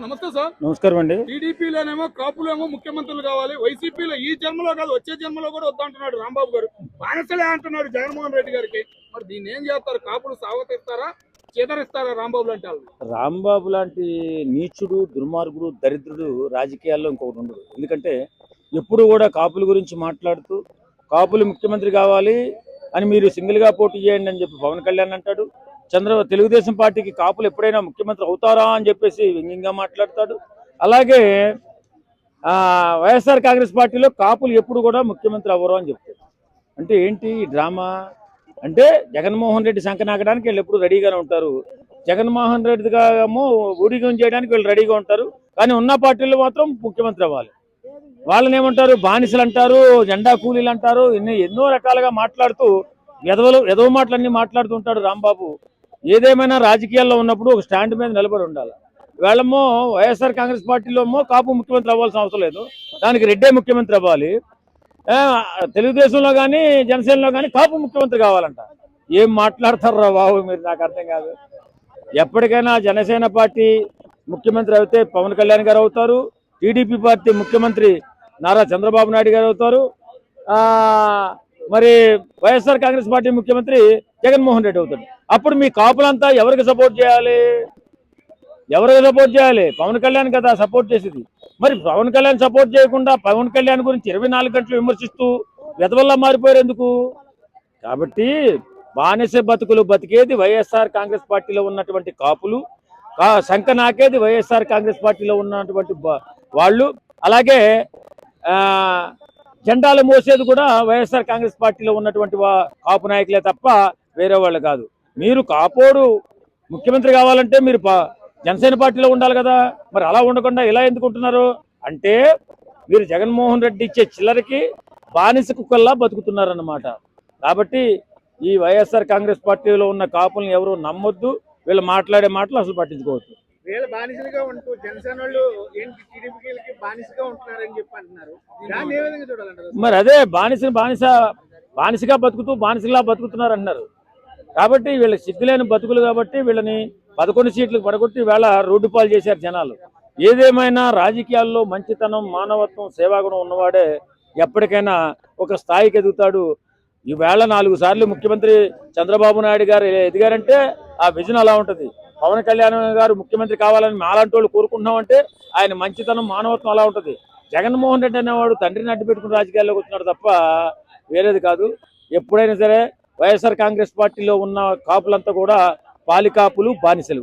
నమస్తే సార్. నమస్కారం అండి. టీడీపీలోనేమో కాపులేమో ముఖ్యమంత్రులు కావాలి, వైసీపీలో ఈ జన్మలో కాదు వచ్చే జన్మలో కూడా వద్దంటున్నాడు రాంబాబు గారు. బానిసలే అంటున్నాడు జగన్మోహన్ రెడ్డి గారికి. మరి దీన్ని ఏం చేస్తారు? కాపులు సావతిస్తారా, చేదరిస్తారా రాంబాబు లాంటి వాళ్ళు? రాంబాబు లాంటి నీచుడు, దుర్మార్గుడు, దరిద్రుడు రాజకీయాల్లో ఇంకొకటి ఉండదు. ఎందుకంటే ఎప్పుడు కూడా కాపుల గురించి మాట్లాడుతూ కాపులు ముఖ్యమంత్రి కావాలి అని మీరు సింగిల్గా పోటీ చేయండి అని చెప్పి పవన్ కళ్యాణ్ అంటాడు. తెలుగుదేశం పార్టీకి కాపులు ఎప్పుడైనా ముఖ్యమంత్రి అవుతారా అని చెప్పేసి వ్యంగ్యంగా మాట్లాడతాడు. అలాగే వైఎస్ఆర్ కాంగ్రెస్ పార్టీలో కాపులు ఎప్పుడు కూడా ముఖ్యమంత్రి అవ్వరు అని చెప్తారు. అంటే ఏంటి ఈ డ్రామా? అంటే జగన్మోహన్ రెడ్డి సంకనాకడానికి వీళ్ళు ఎప్పుడు రెడీగానే ఉంటారు. జగన్మోహన్ రెడ్డిగా ఏమో ఊడిగం చేయడానికి వీళ్ళు రెడీగా ఉంటారు. కానీ ఉన్న పార్టీల్లో మాత్రం ముఖ్యమంత్రి అవ్వాలి. వాళ్ళని ఏమంటారు? బానిసలు అంటారు, జెండా కూలీలు అంటారు, ఎన్నో రకాలుగా మాట్లాడుతూ ఎదవ మాటలన్నీ మాట్లాడుతూ ఉంటాడు రాంబాబు. ఏదేమైనా రాజకీయాల్లో ఉన్నప్పుడు ఒక స్టాండ్ మీద నిలబడి ఉండాలి. వీళ్ళేమో వైఎస్ఆర్ కాంగ్రెస్ పార్టీలో ఏమో కాపు ముఖ్యమంత్రి అవ్వాల్సిన అవసరం లేదు, దానికి రెడ్డే ముఖ్యమంత్రి అవ్వాలి. తెలుగుదేశంలో కానీ జనసేనలో కానీ కాపు ముఖ్యమంత్రి కావాలంట. ఏం మాట్లాడతారా బాబు మీరు? నాకు అర్థం కాదు. ఎప్పటికైనా జనసేన పార్టీ ముఖ్యమంత్రి అయితే పవన్ కళ్యాణ్ గారు అవుతారు. టీడీపీ పార్టీ ముఖ్యమంత్రి నారా చంద్రబాబు నాయుడు గారు అవుతారు. మరి వైఎస్ఆర్ కాంగ్రెస్ పార్టీ ముఖ్యమంత్రి జగన్మోహన్ రెడ్డి అవుతాడు. అప్పుడు మీ కాపులంతా ఎవరికి సపోర్ట్ చేయాలి? పవన్ కళ్యాణ్ కదా సపోర్ట్ చేసేది. మరి పవన్ కళ్యాణ్ సపోర్ట్ చేయకుండా పవన్ కళ్యాణ్ గురించి 24 గంటలు విమర్శిస్తూ వెధవల్లా మారిపోయారు ఎందుకు? కాబట్టి బానిస బతుకులు బతికేది వైఎస్ఆర్ కాంగ్రెస్ పార్టీలో ఉన్నటువంటి కాపులు, శంక నాకేది వైఎస్ఆర్ కాంగ్రెస్ పార్టీలో ఉన్నటువంటి వాళ్ళు. అలాగే జెండాలు మోసేది కూడా వైఎస్ఆర్ కాంగ్రెస్ పార్టీలో ఉన్నటువంటి కాపు నాయకులే తప్ప వేరే వాళ్ళు కాదు. మీరు కాపోడు ముఖ్యమంత్రి కావాలంటే మీరు జనసేన పార్టీలో ఉండాలి కదా. మరి అలా ఉండకుండా ఇలా ఎందుకు ఉంటున్నారు? అంటే మీరు జగన్మోహన్ రెడ్డి ఇచ్చే చిల్లరకి బానిస కుక్కల్లా బతుకుతున్నారన్నమాట. కాబట్టి ఈ వైఎస్ఆర్ కాంగ్రెస్ పార్టీలో ఉన్న కాపులను ఎవరు నమ్మొద్దు. వీళ్ళు మాట్లాడే మాటలు అసలు పట్టించుకోవద్దు. వీళ్ళు బానిసలుగా ఉంటూ జనసేన వాళ్ళు ఏంటి టీడీపీకి బానిసగా ఉంటున్నారని చెప్పి అంటున్నారు. దాన్ని ఏ విధంగా చూడాలంటారు? మరి అదే బానిసగా బతుకుతూ బానిసలా బతుకుతున్నారు అంటున్నారు. కాబట్టి వీళ్ళకి సిగ్గులేని బతుకులు కాబట్టి వీళ్ళని 11 సీట్లకు పడగొట్టి వేళ రోడ్డు పాలు చేశారు జనాలు. ఏదేమైనా రాజకీయాల్లో మంచితనం, మానవత్వం, సేవాగుణం ఉన్నవాడే ఎప్పటికైనా ఒక స్థాయికి ఎదుగుతాడు. ఈవేళ 4 సార్లు ముఖ్యమంత్రి చంద్రబాబు నాయుడు గారు ఎదిగారంటే ఆ విజన్ అలా ఉంటుంది. పవన్ కళ్యాణ్ గారు ముఖ్యమంత్రి కావాలని మాలాంటి వాళ్ళు కోరుకుంటున్నామంటే ఆయన మంచితనం, మానవత్వం అలా ఉంటుంది. జగన్మోహన్ రెడ్డి అనేవాడు తండ్రిని అడ్డు పెట్టుకుని రాజకీయాల్లోకి వచ్చినాడు తప్ప వేరేది కాదు. ఎప్పుడైనా సరే వైఎస్ఆర్ కాంగ్రెస్ పార్టీలో ఉన్న కాపులంతా కూడా పాలికాపులు, బానిసలు.